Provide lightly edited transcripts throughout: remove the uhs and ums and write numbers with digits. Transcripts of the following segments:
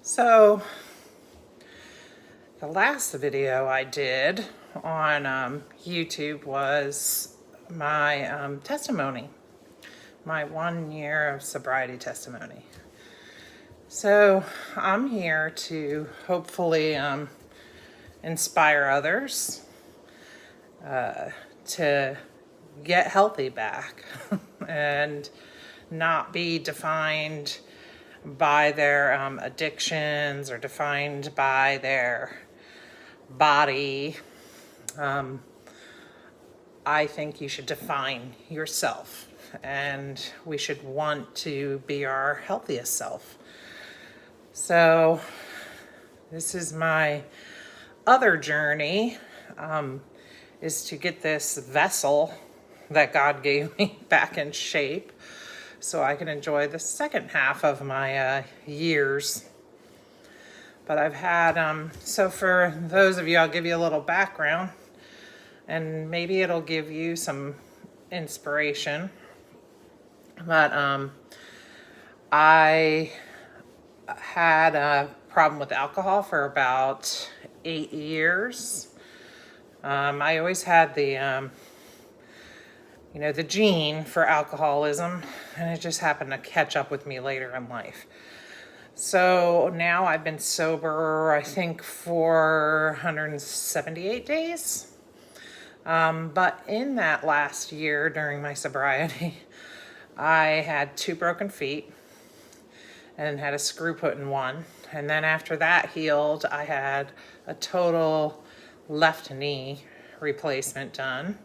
So the last video I did on YouTube was my testimony, my 1 year of sobriety testimony. So I'm here to hopefully inspire others to get healthy back and not be defined by their addictions or defined by their body. I think you should define yourself, and we should want to be our healthiest self. So this is my other journey, is to get this vessel that God gave me back in shape so I can enjoy the second half of my years. But I've had, so for those of you, I'll give you a little background and maybe it'll give you some inspiration. But I had a problem with alcohol for about 8 years. I always had the the gene for alcoholism, and it just happened to catch up with me later in life. So now I've been sober, I think, for 178 days. But in that last year during my sobriety, I had 2 broken feet and had a screw put in one. And then after that healed, I had a total left knee replacement done.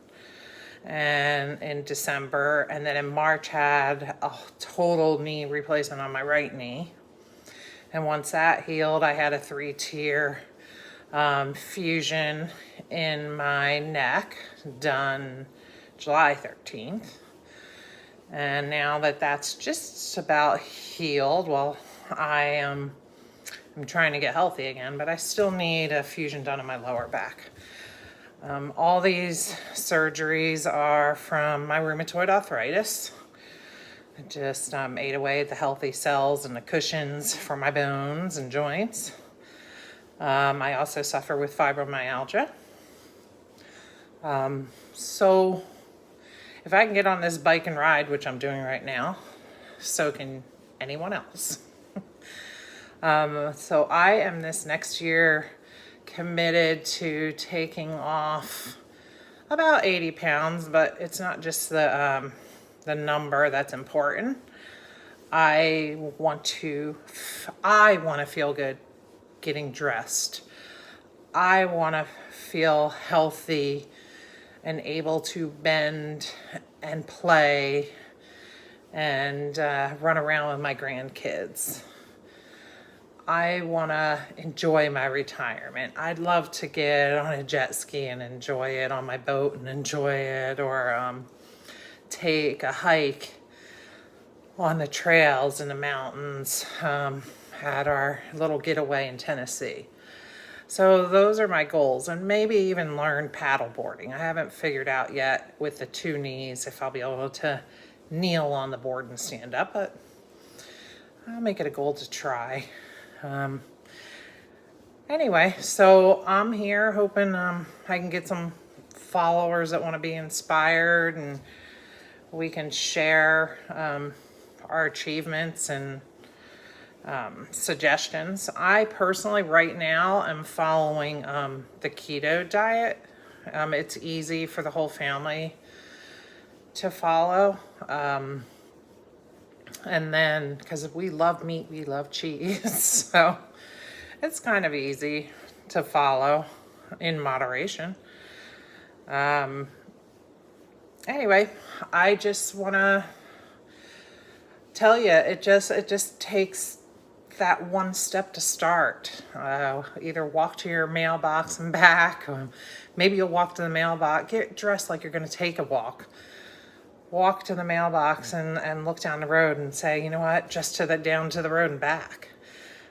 And in December, and then in March had a total knee replacement on my right knee. And once that healed, I had a 3-tier fusion in my neck done July 13th. And now that that's just about healed, well, I'm trying to get healthy again, but I still need a fusion done in my lower back. All these surgeries are from my rheumatoid arthritis. I just ate away at the healthy cells and the cushions for my bones and joints. I also suffer with fibromyalgia. So if I can get on this bike and ride, which I'm doing right now, so can anyone else. So I am this next year committed to taking off about 80 pounds, but it's not just the number that's important. I want to feel good getting dressed. I want to feel healthy and able to bend and play and run around with my grandkids. I want to enjoy my retirement. I'd love to get on a jet ski and enjoy it, on my boat and enjoy it, or take a hike on the trails in the mountains at our little getaway in Tennessee. So those are my goals, and maybe even learn paddle boarding. I haven't figured out yet with the 2 knees if I'll be able to kneel on the board and stand up, but I'll make it a goal to try. Anyway, so I'm here hoping I can get some followers that want to be inspired, and we can share our achievements and suggestions. I personally right now am following the keto diet. It's easy for the whole family to follow. And then, because we love meat, we love cheese, so it's kind of easy to follow in moderation. Anyway, I just want to tell you, it just takes that one step to start. Either walk to your mailbox and back, or maybe you'll walk to the mailbox, get dressed like you're going to take a walk. Walk to the mailbox and look down the road and say, you know what, just down to the road and back.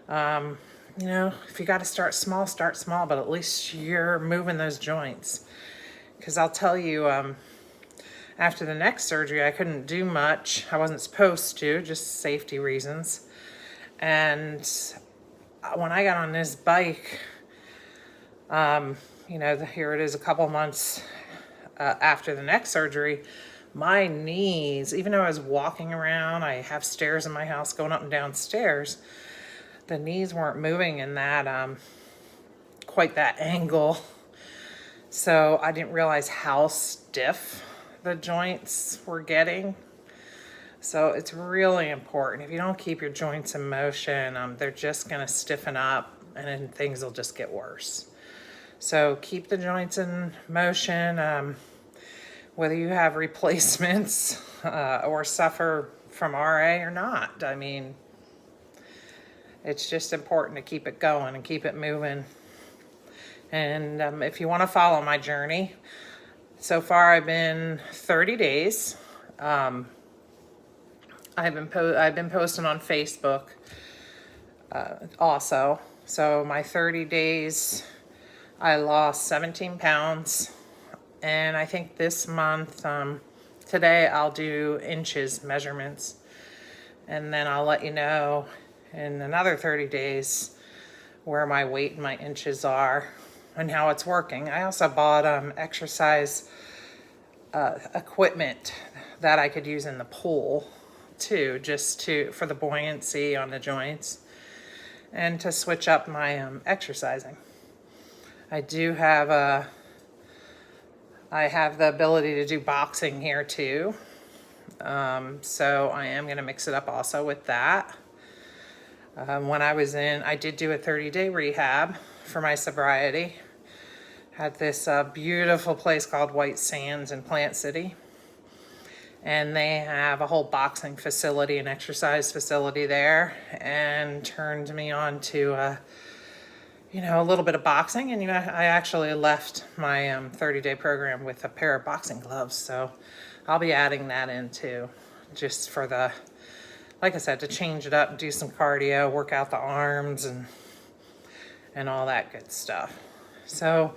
If you got to start small, but at least you're moving those joints. Because I'll tell you, after the neck surgery, I couldn't do much. I wasn't supposed to, just safety reasons. And when I got on this bike, you know, here it is a couple months after the neck surgery, my knees, even though I was walking around, I have stairs in my house going up and down stairs, the knees weren't moving in that, quite that angle. So I didn't realize how stiff the joints were getting. So it's really important. If you don't keep your joints in motion, they're just gonna stiffen up and then things will just get worse. So keep the joints in motion, whether you have replacements or suffer from RA or not. I mean, it's just important to keep it going and keep it moving. And if you want to follow my journey, so far I've been 30 days. I've been posting on Facebook also. So my 30 days, I lost 17 pounds. And I think this month, today I'll do inches measurements. And then I'll let you know in another 30 days where my weight and my inches are and how it's working. I also bought exercise equipment that I could use in the pool too, for the buoyancy on the joints and to switch up my exercising. I have the ability to do boxing here too. So I am going to mix it up also with that. When I did do a 30-day rehab for my sobriety. Had this beautiful place called White Sands in Plant City. And they have a whole boxing facility and exercise facility there, and turned me on to, a little bit of boxing. And, I actually left my 30-day program with a pair of boxing gloves. So I'll be adding that in too, just for like I said, to change it up, do some cardio, work out the arms and all that good stuff. So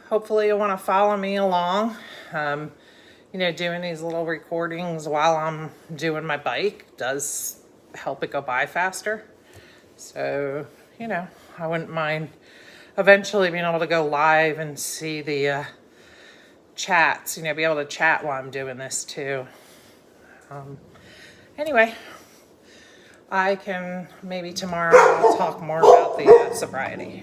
hopefully you'll want to follow me along. Doing these little recordings while I'm doing my bike does help it go by faster. So, I wouldn't mind eventually being able to go live and see the chats, be able to chat while I'm doing this too. Anyway, I can maybe tomorrow I'll talk more about the sobriety.